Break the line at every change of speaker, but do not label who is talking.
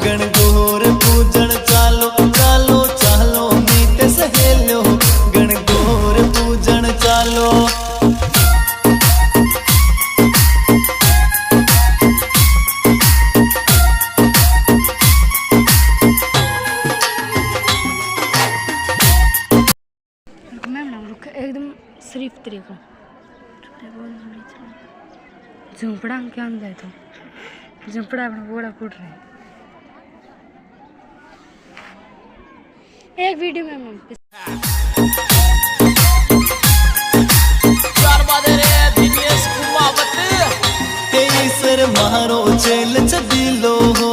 गणगौर पूजन चालो चालो चालो नीत सहेलो गणगौर पूजन चालो।
एकदम शरीफ तरीका झोंपड़ा में क्या अंदर तो झोंपड़ा अपना गोड़ा फूट रहे हैं। एक वीडियो में
तेईसर मारो चेल चदिलो हो